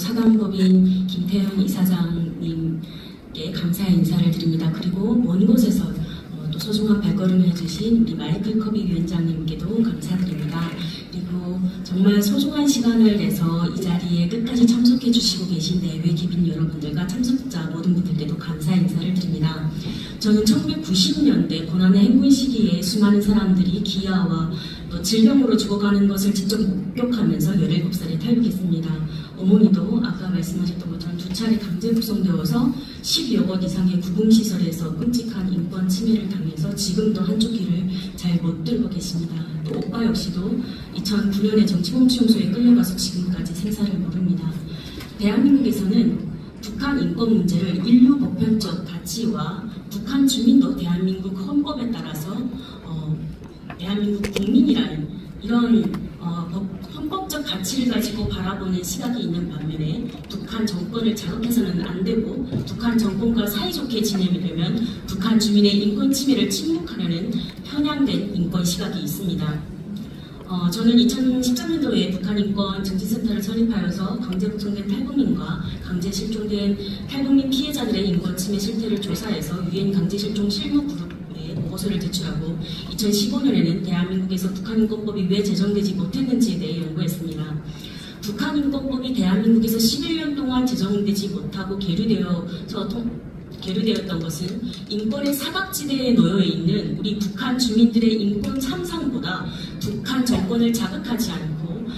사단법인 김태현 이사장님께 감사의 인사를 드립니다. 그리고 먼 곳에서 또 소중한 발걸음을 해주신 우리 마이클 커비 위원장님께도 감사드립니다. 그리고 정말 소중한 시간을 내서 이 자리에 끝까지 참석해 주시고 계신 내외 기빈 여러분들과 참석자 모든 분들께도 감사 인사를 드립니다. 저는 1990년대 고난의 행군 시기에 수많은 사람들이 기아와 또 질병으로 죽어가는 것을 직접 목격하면서 17살에 탈북했습니다. 어머니도 아까 말씀하셨던 것처럼 2차례 강제 구성되어서 12억 원 이상의 구금시설에서 끔찍한 인권 침해를 당해서 지금도 한쪽 귀를 잘 못 들고 계십니다. 또 오빠 역시도 2009년에 정치범수용소에 끌려가서 지금까지 생사를 모릅니다. 대한민국에서는 북한 인권 문제를 인류 보편적 가치와 북한 주민도 대한민국 헌법에 따라서 대한민국 국민이라는 이런 헌법적 가치를 가지고 바라보는 시각이 있는 반면에 북한 정권을 자극해서는 안 되고 북한 정권과 사이좋게 지내려면 북한 주민의 인권 침해를 침묵하려는 편향된 인권 시각이 있습니다. 저는 2013년도에 북한인권정치센터를 설립하여서 강제 구성된 탈북민과 강제 실종된 탈북민 피해자들의 인권 침해 실태를 조사해서 유엔 강제 실종 실무 그룹에 보고서를 제출하고 2015년에는 대한민국에서 북한인권법이 왜 제정되지 못했는지에 대해 연구했습니다. 북한인권법이 대한민국에서 11년 동안 제정되지 못하고 계류되었던 것은 인권의 사각지대에 놓여 있는 우리 북한 주민들의 인권 상상보다 북한 정권을 자극하지 않고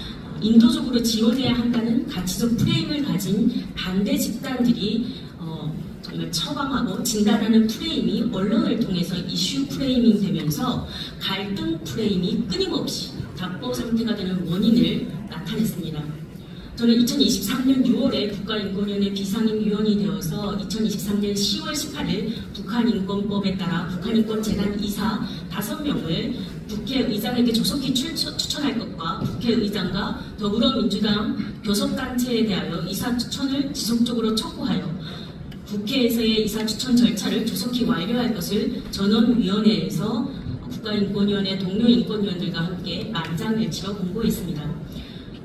인도적으로 지원해야 한다는 가치적 프레임을 가진 반대 집단들이 정말 처방하고 진단하는 프레임이 언론을 통해서 이슈 프레이밍 되면서 갈등 프레임이 끊임없이 답보 상태가 되는 원인을 나타냈습니다. 저는 2023년 6월에 국가인권위원회 비상임위원이 되어서 2023년 10월 18일 북한인권법에 따라 북한인권재단 이사 5명을 국회의장에게 조속히 추천할 것과 국회의장과 더불어민주당 교섭단체에 대하여 이사 추천을 지속적으로 촉구하여 국회에서의 이사 추천 절차를 조속히 완료할 것을 전원위원회에서 국가인권위원회 동료 인권위원들과 함께 만장일치로 공고했습니다.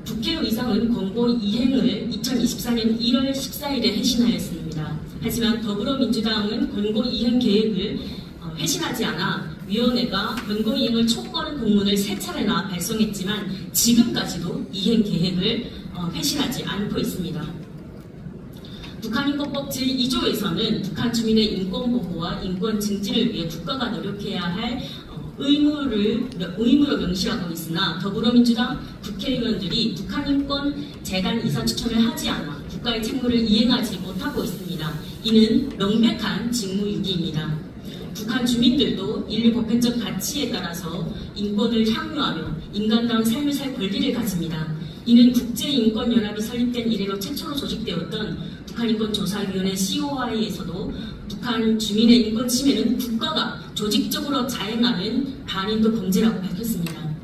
국회의장은 권고 이행을 2024년 1월 14일에 회신하였습니다. 하지만 더불어민주당은 권고 이행 계획을 회신하지 않아 위원회가 권고 이행을 촉구하는 공문을 3차례나 발송했지만 지금까지도 이행 계획을 회신하지 않고 있습니다. 북한인권법 제2조에서는 북한 주민의 인권 보호와 인권 증진을 위해 국가가 노력해야 할 의무로 명시하고 있으나 더불어민주당 국회의원들이 북한인권 재단 이사 추천을 하지 않아 국가의 책무를 이행하지 못하고 있습니다. 이는 명백한 직무유기입니다. 북한 주민들도 인류 보편적 가치에 따라서 인권을 향유하며 인간다운 삶을 살 권리를 가집니다. 이는 국제인권연합이 설립된 이래로 최초로 조직되었던 북한인권조사위원회 COI에서도 북한 주민의 인권 침해는 국가가 조직적으로 자행하는 반인도 범죄라고 밝혔습니다.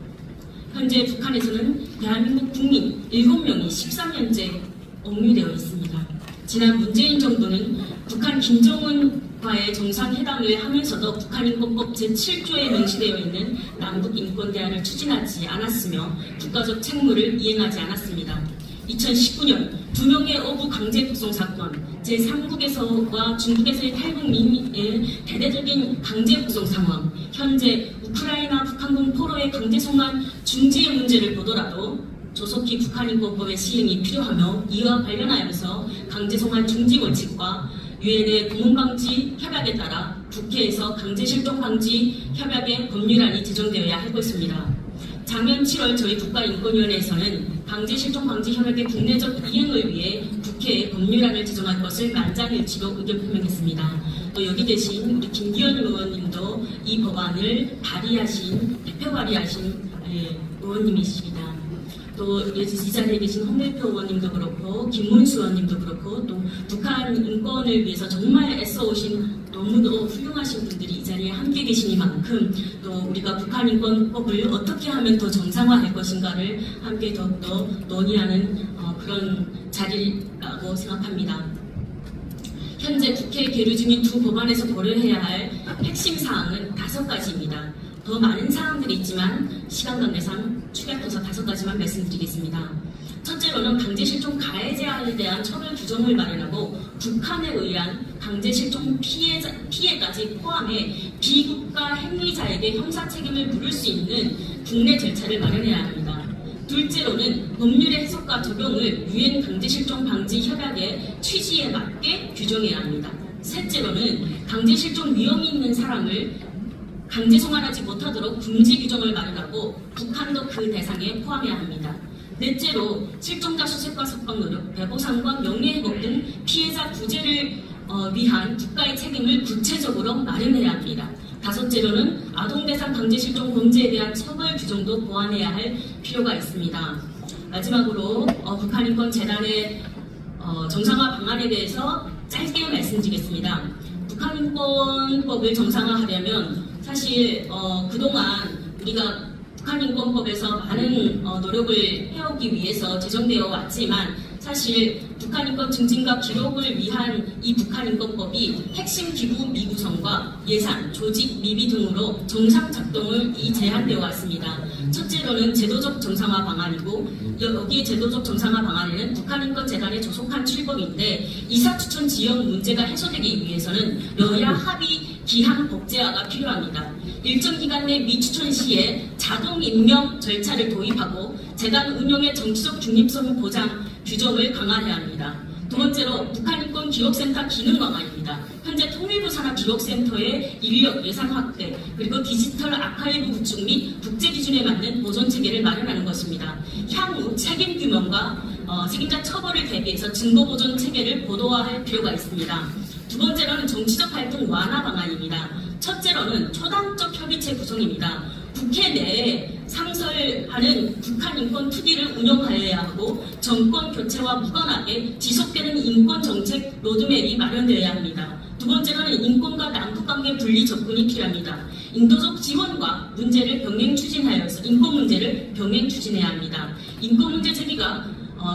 현재 북한에서는 대한민국 국민 7명이 13년째 억류되어 있습니다. 지난 문재인 정부는 북한 김정은과의 정상회담을 하면서도 북한인권법 제7조에 명시되어 있는 남북인권대화를 추진하지 않았으며 국가적 책무를 이행하지 않았습니다. 2019년 2명의 어부 강제 북송 사건, 제3국에서와 중국에서의 탈북민의 대대적인 강제 북송 상황, 현재 우크라이나 북한군 포로의 강제 송환 중지의 문제를 보더라도 조속히 북한인권법의 시행이 필요하며 이와 관련하여서 강제 송환 중지 원칙과 유엔의 고문방지 협약에 따라 국회에서 강제 실종 방지 협약의 법률안이 제정되어야 할 것입니다. 작년 7월 저희 국가인권위원회에서는 강제 실종 방지 협약의 국내적 이행을 위해 국회에 법률안을 제정할 것을 만장일치로 의견 표명했습니다. 또 여기 계신 우리 김기현 의원님도 이 법안을 대표 발의하신 의원님이십니다. 또 이 자리에 계신 홍대표 의원님도 그렇고 김문수 의원님도 그렇고 또 북한 인권을 위해서 정말 애써오신 너무도 훌륭하신 분들이 이 자리에 함께 계시니만큼 또 우리가 북한인권법을 어떻게 하면 더 정상화할 것인가를 함께 더욱더 논의하는 그런 자리라고 생각합니다. 현재 국회에 계류 중인 두 법안에서 고려해야 할 핵심 사항은 5가지입니다. 더 많은 사항들이 있지만 시간 관계상 축약해서 5가지만 말씀드리겠습니다. 첫째로는 강제실종 가해자에 대한 처벌 규정을 마련하고 북한에 의한 강제실종 피해까지 포함해 비국가 행위자에게 형사 책임을 물을 수 있는 국내 절차를 마련해야 합니다. 둘째로는 법률의 해석과 적용을 유엔 강제실종 방지 협약의 취지에 맞게 규정해야 합니다. 셋째로는 강제실종 위험이 있는 사람을 강제 송환하지 못하도록 금지 규정을 마련하고 북한도 그 대상에 포함해야 합니다. 넷째로 실종자 수색과 석방 노력, 배보상과 명예회복 등 피해자 구제를 위한 국가의 책임을 구체적으로 마련해야 합니다. 다섯째로는 아동대상 강제실종 범죄에 대한 처벌 규정도 보완해야 할 필요가 있습니다. 마지막으로 북한인권재단의 정상화 방안에 대해서 짧게 말씀드리겠습니다. 북한인권법을 정상화하려면 사실 그동안 우리가 북한인권법에서 많은 노력을 해오기 위해서 제정되어 왔지만 사실 북한인권 증진과 기록을 위한 이 북한인권법이 핵심 기구 미구성과 예산, 조직 미비 등으로 정상 작동을 제한되어 왔습니다. 첫째로는 제도적 정상화 방안이고 여기에 제도적 정상화 방안에는 북한인권재단에 조속한 출범인데 이사추천 지역 문제가 해소되기 위해서는 여야 합의 기한 법제화가 필요합니다. 일정 기간 내 미추천 시에 자동 임명 절차를 도입하고 재단 운영의 정치적 중립성 보장 규정을 강화해야 합니다. 두 번째로 북한인권 기록센터 기능 강화입니다. 현재 통일부 산하 기록센터의 인력 예산 확대 그리고 디지털 아카이브 구축 및 국제 기준에 맞는 보존 체계를 마련하는 것입니다. 향후 책임 규명과 책임자 처벌을 대비해서 증거 보존 체계를 고도화할 필요가 있습니다. 두 번째로는 정치적 활동 완화 방안입니다. 첫째로는 초당적 협의체 구성입니다. 국회 내에 상설하는 북한인권 투기를 운영하여야 하고 정권 교체와 무관하게 지속되는 인권정책 로드맵이 마련되어야 합니다. 두 번째로는 인권과 남북관계 분리 접근이 필요합니다. 인도적 지원과 문제를 병행 추진하여서 인권 문제를 병행 추진해야 합니다. 인권 문제 제기가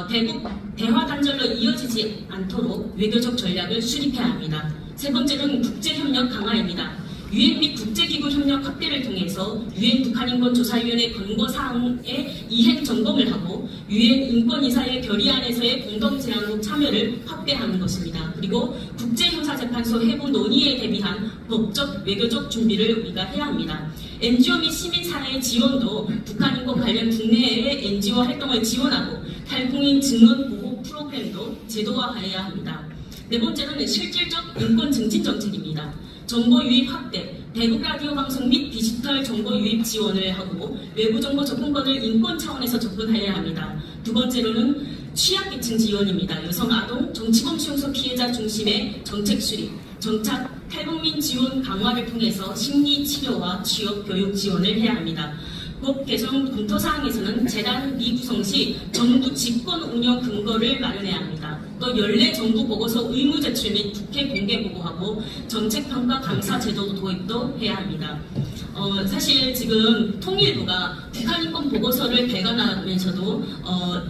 대북 대화 단절로 이어지지 않도록 외교적 전략을 수립해야 합니다. 세 번째는 국제협력 강화입니다. 유엔 및 국제기구 협력 확대를 통해서 유엔 북한인권조사위원회 권고사항의 이행 점검을 하고 유엔 인권이사의 결의안에서의 공동제안으로 참여를 확대하는 것입니다. 그리고 국제형사재판소 해부 논의에 대비한 법적, 외교적 준비를 우리가 해야 합니다. NGO 및 시민사회의 지원도 북한인권 관련 국내의 NGO 활동을 지원하고 탈북민 증언 보호 프로그램도 제도화해야 합니다. 네 번째로는 실질적 인권 증진 정책입니다. 정보 유입 확대, 대북 라디오 방송 및 디지털 정보 유입 지원을 하고 외부 정보 접근권을 인권 차원에서 접근해야 합니다. 두 번째로는 취약계층 지원입니다. 여성, 아동, 정치범 수용소 피해자 중심의 정책 수립, 정착, 탈북민 지원 강화를 통해서 심리 치료와 취업, 교육 지원을 해야 합니다. 법 개정 검토사항에서는 재단 미구성 시 정부 집권 운영 근거를 마련해야 합니다. 또 연례 정부 보고서 의무 제출 및 국회 공개 보고하고 정책평가 감사 제도 도입도 해야 합니다. 사실 지금 통일부가 북한인권 보고서를 발간하면서도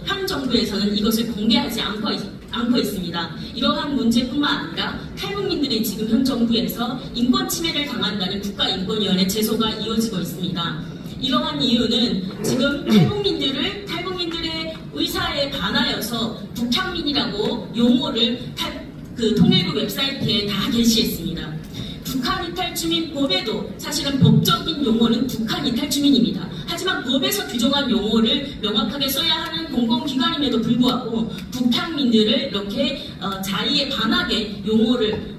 현 정부에서는 이것을 공개하지 않고 있습니다. 이러한 문제뿐만 아니라 탈북민들이 지금 현 정부에서 인권 침해를 당한다는 국가인권위원회 제소가 이어지고 있습니다. 이러한 이유는 지금 탈북민들의 의사에 반하여서 북향민이라고 용어를 통일부 웹사이트에 다 게시했습니다. 북한 이탈 주민법에도 사실은 법적인 용어는 북한 이탈 주민입니다. 하지만 법에서 규정한 용어를 명확하게 써야 하는 공공기관임에도 불구하고 북향민들을 이렇게 자의에 반하게 용어를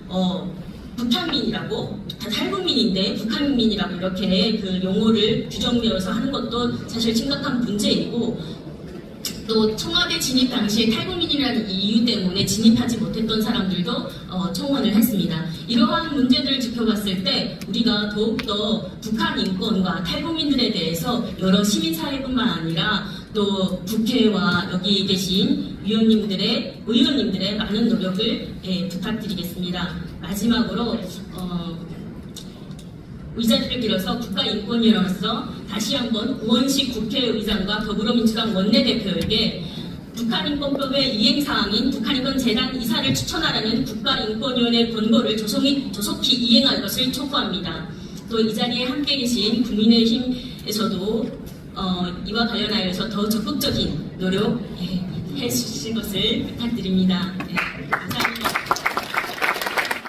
북한민이라고 탈북민인데 북한민이라고 이렇게 그 용어를 규정되어서 하는 것도 사실 심각한 문제이고 또 청와대 진입 당시에 탈북민이라는 이유 때문에 진입하지 못했던 사람들도 청원을 했습니다. 이러한 문제들을 지켜봤을 때 우리가 더욱더 북한 인권과 탈북민들에 대해서 여러 시민사회뿐만 아니라 또 국회와 여기 계신 의원님들의 많은 노력을 부탁드리겠습니다. 마지막으로 의자들을 빌어서 국가인권위원회로서 다시 한번 우원식 국회의장과 더불어민주당 원내대표에게 북한인권법의 이행사항인 북한인권재단 이사를 추천하라는 국가인권위원회 권고를 조속히 이행할 것을 촉구합니다. 또 이 자리에 함께 계신 국민의힘에서도 이와 관련하여서 더 적극적인 노력 해주실 것을 부탁드립니다. 네, 감사합니다.